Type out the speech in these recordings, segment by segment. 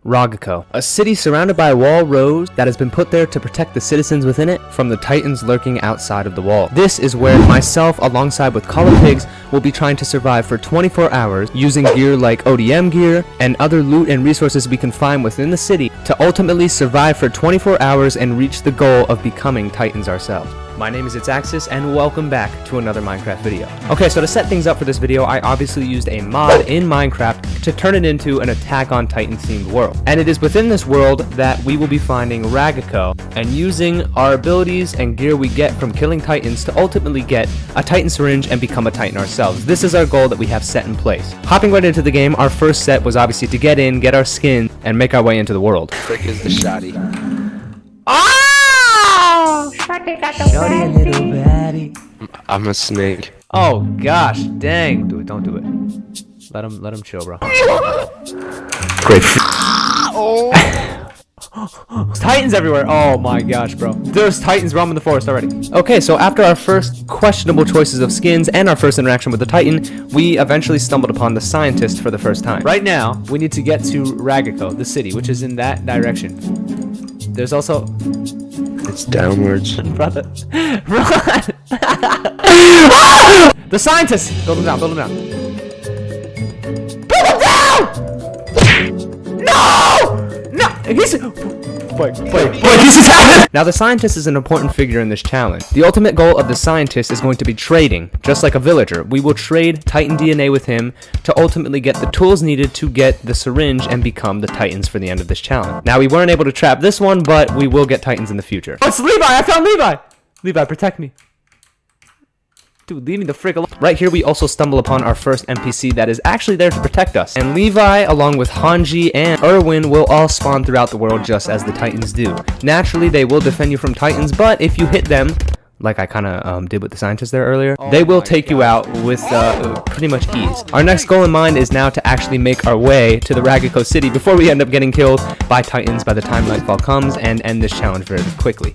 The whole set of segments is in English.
Ragaco, a city surrounded by a wall rose that has been put there to protect the citizens within it from the titans lurking outside of the wall. This is where myself, alongside with Collar Pigs, will be trying to survive for 24 hours using gear like ODM gear and other loot and resources we can find within the city to ultimately survive for 24 hours and reach the goal of becoming titans ourselves. My name is Itzaxis, and welcome back to another Minecraft video. Okay, so to set things up for this video, I obviously used a mod in Minecraft to turn it into an Attack on Titan themed world. And it is within this world that we will be finding Ragaco and using our abilities and gear we get from killing titans to ultimately get a titan syringe and become a titan ourselves. This is our goal that we have set in place. Hopping right into the game, our first set was obviously to get in, get our skin, and make our way into the world. Frick is the shoddy. Ah! Shorty, little baddie. I'm a snake. Oh gosh, dang! Don't do it. Let him chill, bro. Great. There's titans everywhere. Oh my gosh, bro. There's titans roaming the forest already. Okay, so after our first questionable choices of skins and our first interaction with the titan, we eventually stumbled upon the scientist for the first time. Right now, we need to get to Ragaco, the city, which is in that direction. There's also... It's downwards. Brother. Run! The scientist! Build him down, build him down. Build him down! No! No! He's... Wait, he's attacking! Now the scientist is an important figure in this challenge. The ultimate goal of the scientist is going to be trading, just like a villager. We will trade Titan DNA with him to ultimately get the tools needed to get the syringe and become the Titans for the end of this challenge. Now we weren't able to trap this one, but we will get Titans in the future. Oh, it's Levi! I found Levi! Levi, protect me. Dude, leave me the frick alone. Right here, we also stumble upon our first NPC that is actually there to protect us. And Levi, along with Hanji and Erwin, will all spawn throughout the world just as the Titans do. Naturally, they will defend you from Titans, but if you hit them, like I kind of did with the scientist there earlier, they will take you out with pretty much ease. Our next goal in mind is now to actually make our way to the Ragaco city before we end up getting killed by Titans by the time Nightfall comes and end this challenge very quickly.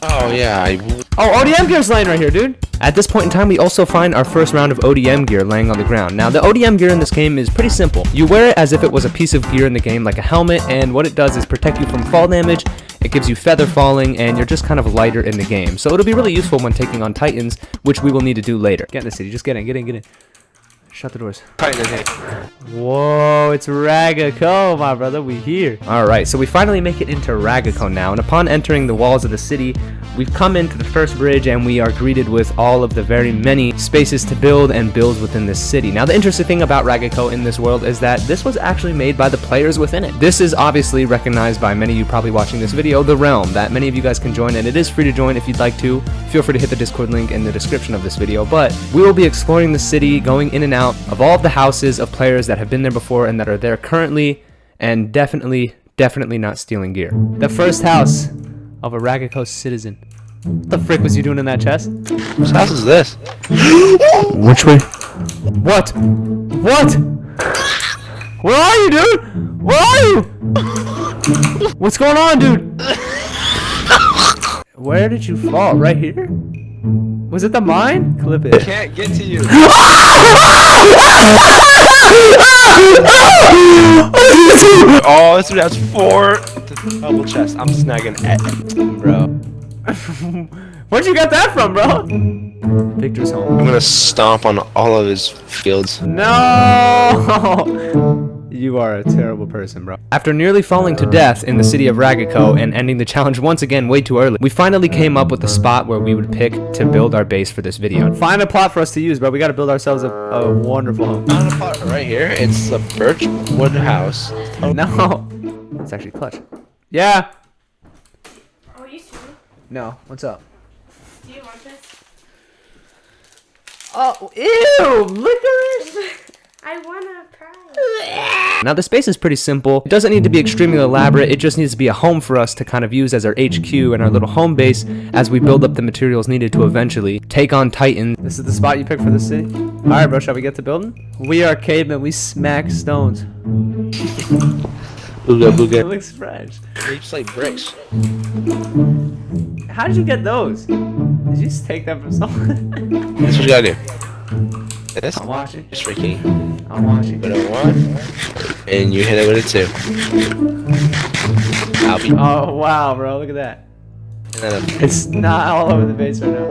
Oh yeah, Oh, ODM gear's laying right here, dude. At this point in time, we also find our first round of ODM gear laying on the ground. Now, the ODM gear in this game is pretty simple. You wear it as if it was a piece of gear in the game, like a helmet, and what it does is protect you from fall damage. It gives you feather falling, and you're just kind of lighter in the game. So it'll be really useful when taking on Titans, which we will need to do later. Get in the city. Just get in. Shut the doors. Titan is it. Whoa, it's Ragaco, my brother. We here. Alright, so we finally make it into Ragaco now, and upon entering the walls of the city, we've come into the first bridge and we are greeted with all of the very many spaces to build and builds within this city. Now, the interesting thing about Ragaco in this world is that this was actually made by the players within it. This is obviously recognized by many of you probably watching this video, The Realm, that many of you guys can join, and it is free to join if you'd like to. Feel free to hit the Discord link in the description of this video, but we will be exploring the city, going in and out of all of the houses of players that have been there before and that are there currently, and definitely not stealing gear. The first house of a Ragaco citizen. What the frick was you doing in that chest? Whose house is this? Which way? What? Where are you, dude? Where are you? What's going on, dude? Where did you fall? Right here? Was it the mine? Clip it. I can't get to you. Oh, this has 4 double chests. I'm snagging it, bro. Where'd you get that from, bro? Victor's home. I'm gonna stomp on all of his fields. No! You are a terrible person, bro. After nearly falling to death in the city of Ragaco and ending the challenge once again way too early, we finally came up with a spot where we would pick to build our base for this video. Find a plot for us to use, bro. We gotta build ourselves a wonderful home. Found a plot right here. It's a birch wood house. No. It's actually clutch. Yeah. Oh, you too? No. What's up? Do you want this? Oh, ew! Licorice! I wanna try. Now the space is pretty simple. It doesn't need to be extremely elaborate. It just needs to be a home for us to kind of use as our HQ and our little home base as we build up the materials needed to eventually take on Titan. This is the spot you picked for the city? Alright, bro, shall we get to building? We are cavemen. We smack stones. Booga. It looks fresh. They just like bricks. How did you get those? Did you just take them from someone? That's what you gotta do. This I'm watching. is freaking. I'm watching. With a 1, and you hit it with a 2. I'll be. Oh wow, bro! Look at that. And then It's not all over the base right now.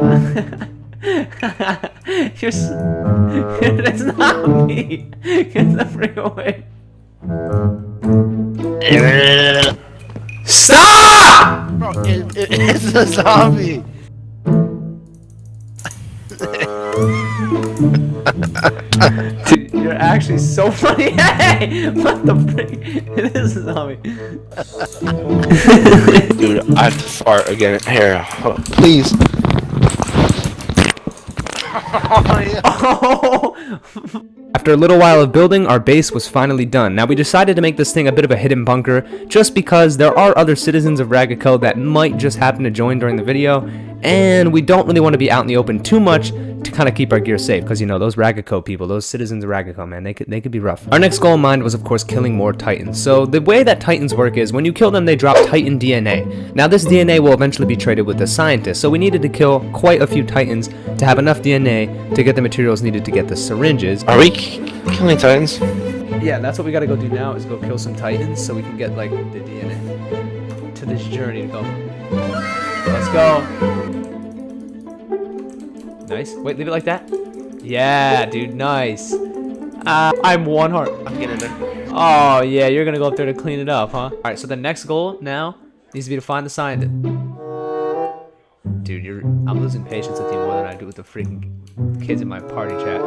It's not me. Get the freak away. Stop! Bro, it's a zombie. Dude, you're actually so funny. Hey! What the frick? It is a zombie. Dude, I have to fart again. Here, please. Oh! After a little while of building, our base was finally done. Now we decided to make this thing a bit of a hidden bunker, just because there are other citizens of Ragaco that might just happen to join during the video, and we don't really want to be out in the open too much to kind of keep our gear safe, because you know, those Ragaco people, those citizens of Ragaco, man, they could be rough. Our next goal in mind was of course killing more Titans. So the way that Titans work is, when you kill them, they drop Titan DNA. Now this DNA will eventually be traded with the scientists, so we needed to kill quite a few Titans to have enough DNA to get the materials needed to get the syringes. Are we killing Titans? Yeah, that's what we gotta go do now, is go kill some Titans so we can get like the DNA to this journey to go. Let's go. Nice. Wait, leave it like that. Yeah, dude, nice. I'm 1 heart. I'm getting there. Oh yeah, you're gonna go up there to clean it up, huh? All right, so the next goal now needs to be to find the scientist. Dude, I'm losing patience with you more than I do with the freaking kids in my party chat.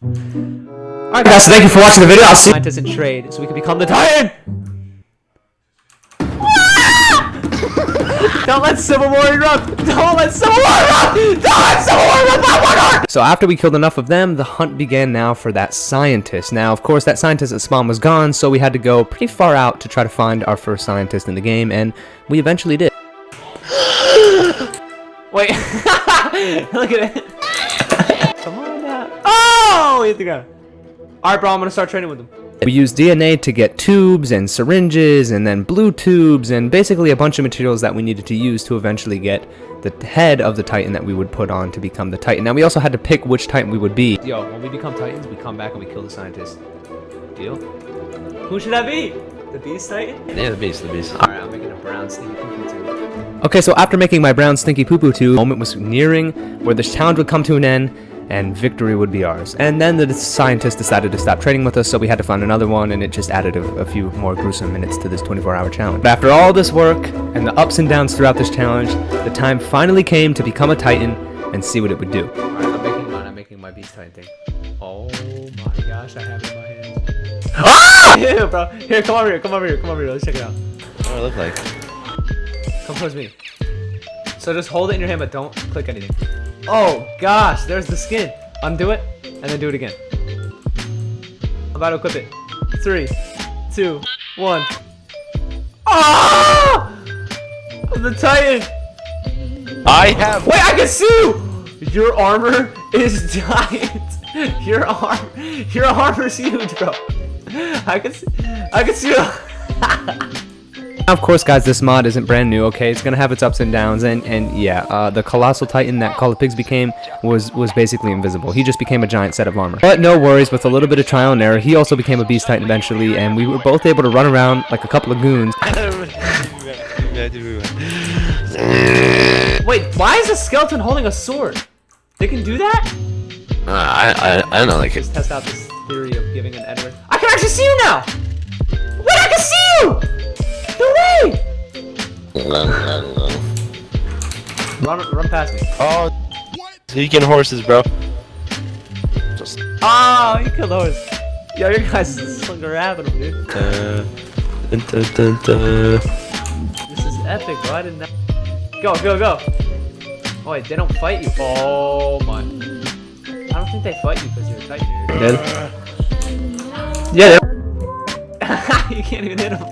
Alright guys, so thank you for watching the video. I'll see you scientists in trade so we can become the Titan! Don't let Civil War erupt! Don't let Civil War erupt! Don't let Civil War erupt by 1 heart! So after we killed enough of them, the hunt began now for that scientist. Now, of course, that scientist at spawn was gone, so we had to go pretty far out to try to find our first scientist in the game, and we eventually did. Wait. Look at it. Come on now. Oh! Hit the ground. Alright, bro, I'm gonna start training with him. We used DNA to get tubes and syringes and then blue tubes and basically a bunch of materials that we needed to use to eventually get the head of the Titan that we would put on to become the Titan. Now we also had to pick which Titan we would be. Yo, when we become Titans, we come back and we kill the scientist. Deal? Who should I be? The Beast Titan? Yeah, the beast, the beast. Alright, I'm making a brown stinky poo-poo tube. Okay, so after making my brown stinky poo-poo tube, the moment was nearing where this challenge would come to an end and victory would be ours. And then the scientist decided to stop trading with us, so we had to find another one, and it just added a few more gruesome minutes to this 24-hour challenge. But after all this work and the ups and downs throughout this challenge, the time finally came to become a Titan and see what it would do. Alright, I'm making mine. I'm making my Beast Titan thing. Oh my gosh, I have it in my hands. Ah! Ew, bro. Here, come over here. Come over here. Come over here. Let's check it out. What do I look like? Come towards me. So just hold it in your hand, but don't click anything. Oh gosh, there's the skin. Undo it, and then do it again. I'm about to equip it. 3, 2, 1. Ah! I'm the Titan. I have. Wait, I can see you. Your armor is giant. Your armor's huge, bro. I can see you. Of course, guys, this mod isn't brand new, okay? It's gonna have its ups and downs, and yeah, the Colossal Titan that Call of Pigs became was basically invisible. He just became a giant set of armor. But no worries, with a little bit of trial and error, he also became a Beast Titan eventually, and we were both able to run around like a couple of goons. Wait, why is a skeleton holding a sword? They can do that? I don't know, like Just test out this theory of giving an Edward. I can actually see you now! Wait, I can see you! No way! Run past me. Oh, so you can horses, bro. Just. Oh, you killed the horse. Yo, your guys is grabbing him, dude. This is epic, bro. I didn't know. Go, go, go. Oh, wait, they don't fight you. Oh, my. I don't think they fight you because you're a Titan. You're dead. Yeah, you can't even hit him.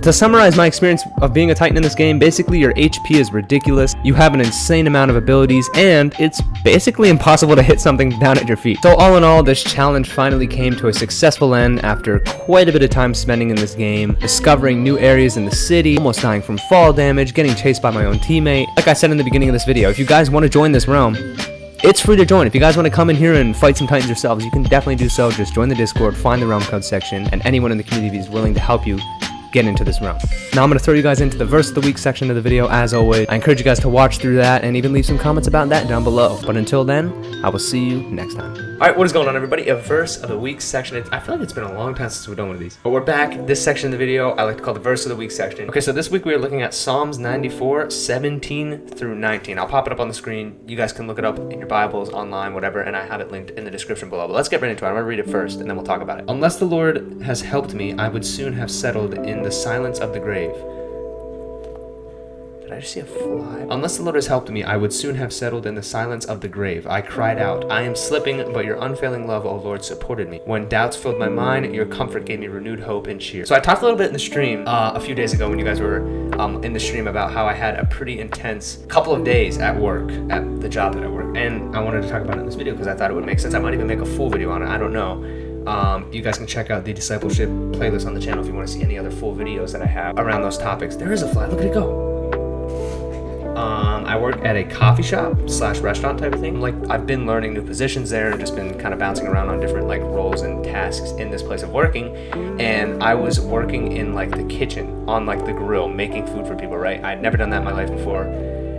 To summarize my experience of being a Titan in this game, basically your HP is ridiculous, you have an insane amount of abilities, and it's basically impossible to hit something down at your feet. So all in all, this challenge finally came to a successful end after quite a bit of time spending in this game, discovering new areas in the city, almost dying from fall damage, getting chased by my own teammate. Like I said in the beginning of this video, if you guys want to join this realm, it's free to join. If you guys want to come in here and fight some Titans yourselves, you can definitely do so. Just join the Discord, find the realm code section, and anyone in the community is willing to help you get into this realm. Now I'm going to throw you guys into the verse of the week section of the video. As always, I encourage you guys to watch through that and even leave some comments about that down below. But until then, I will see you next time. Alright, what is going on, everybody? A verse of the week section. I feel like it's been a long time since we've done one of these. But we're back. This section of the video I like to call the verse of the week section. Okay, so this week we are looking at Psalms 94, 17 through 19. I'll pop it up on the screen. You guys can look it up in your Bibles, online, whatever, and I have it linked in the description below. But let's get right into it. I'm going to read it first, and then we'll talk about it. Unless the Lord has helped me, I would soon have settled in the silence of the grave. Did I just see a fly? Unless the Lord has helped me, I would soon have settled in the silence of the grave. I cried out, I am slipping, but your unfailing love, O Lord, supported me. When doubts filled my mind, your comfort gave me renewed hope and cheer. So I talked a little bit in the stream a few days ago when you guys were in the stream about how I had a pretty intense couple of days at work, at the job that I work. And I wanted to talk about it in this video because I thought it would make sense. I might even make a full video on it. I don't know. You guys can check out the discipleship playlist on the channel if you want to see any other full videos that I have around those topics. There is a fly. Look at it go. I work at a coffee shop / restaurant type of thing. Like, I've been learning new positions there and just been kind of bouncing around on different like roles and tasks in this place of working. And I was working in like the kitchen on like the grill, making food for people, right? I'd never done that in my life before.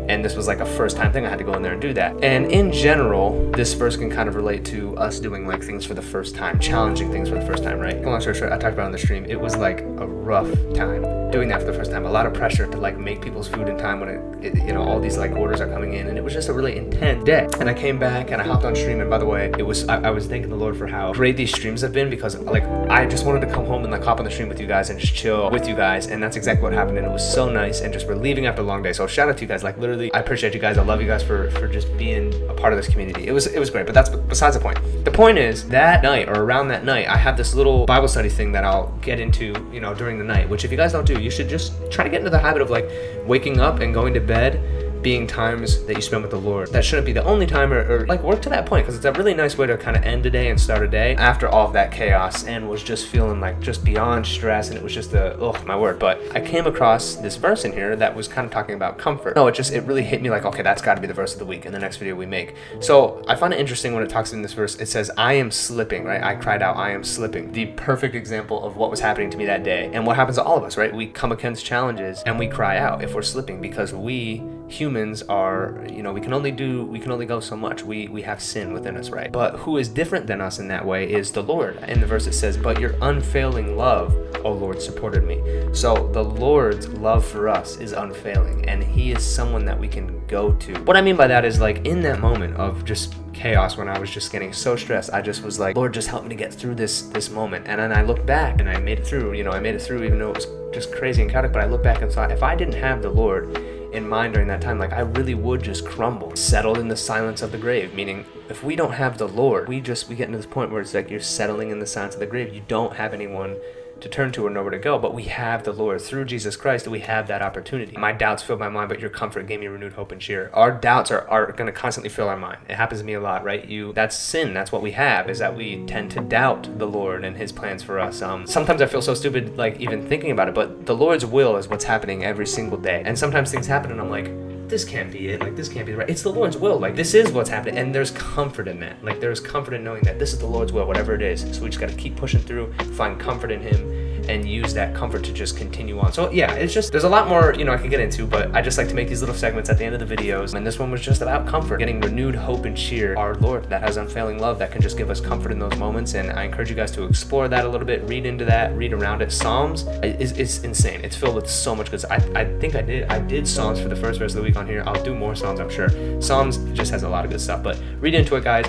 And this was like a first time thing. I had to go in there and do that. And in general, this verse can kind of relate to us doing like things for the first time, challenging things for the first time, right? Long story short, I talked about it on the stream. It was like a rough time doing that for the first time. A lot of pressure to like make people's food in time when it you know, all these like orders are coming in, and it was just a really intense day. And I came back and I hopped on stream, and by the way, it was I was thanking the Lord for how great these streams have been, because like I just wanted to come home and like hop on the stream with you guys and just chill with you guys, and that's exactly what happened. And it was so nice and just relieving after a long day. So shout out to you guys. Like literally, I appreciate you guys. I love you guys for just being a part of this community. It was great, but that's besides the point. The point is that night or around that night, I have this little Bible study thing that I'll get into, you know, during the night, which if you guys don't do, you should just try to get into the habit of like waking up and going to bed being times that you spend with the Lord. That shouldn't be the only time, or like work to that point, because it's a really nice way to kind of end a day and start a day after all of that chaos, and was just feeling like just beyond stress, and it was just oh my word. But I came across this verse in here that was kind of talking about comfort. No, it really hit me like, okay, that's got to be the verse of the week in the next video we make. So I find it interesting when it talks in this verse. It says, I am slipping, right? I cried out, I am slipping. The perfect example of what was happening to me that day, and what happens to all of us, right? We come against challenges and we cry out if we're slipping, because we humans are, you know, we can only go so much. We have sin within us, right? But who is different than us in that way is the Lord. In the verse it says, but your unfailing love, O Lord, supported me. So the Lord's love for us is unfailing, and he is someone that we can go to. What I mean by that is, like, in that moment of just chaos, when I was just getting so stressed, I just was like, Lord, just help me to get through this moment. And then I looked back and I made it through, even though it was just crazy and chaotic. But I looked back and thought, if I didn't have the Lord in mind during that time, like, I really would just crumble, settled in the silence of the grave. Meaning, if we don't have the Lord, we get into this point where it's like you're settling in the silence of the grave. You don't have anyone to turn to or nowhere to go, but we have the Lord through Jesus Christ. We have that opportunity. My doubts filled my mind, but your comfort gave me renewed hope and cheer. Our doubts are going to constantly fill our mind. It happens to me a lot, right? That's sin. That's what we have, is that we tend to doubt the Lord and his plans for us. Sometimes I feel so stupid, like, even thinking about it, but the Lord's will is what's happening every single day. And sometimes things happen and I'm like, this can't be it. Like, this can't be right. It's the Lord's will. Like, this is what's happening. And there's comfort in that. Like, there's comfort in knowing that this is the Lord's will, whatever it is. So we just got to keep pushing through, find comfort in him, and use that comfort to just continue on. So yeah, it's just, there's a lot more, I could get into, but I just like to make these little segments at the end of the videos. And this one was just about comfort, getting renewed hope and cheer. Our Lord that has unfailing love that can just give us comfort in those moments. And I encourage you guys to explore that a little bit, read into that, read around it. Psalms is insane. It's filled with so much good stuff. I think I did Psalms for the first verse of the week on here. I'll do more Psalms, I'm sure. Psalms just has a lot of good stuff, but read into it, guys.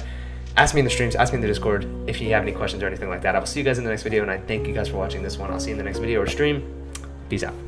Ask me in the streams, ask me in the Discord if you have any questions or anything like that. I will see you guys in the next video, and I thank you guys for watching this one. I'll see you in the next video or stream. Peace out.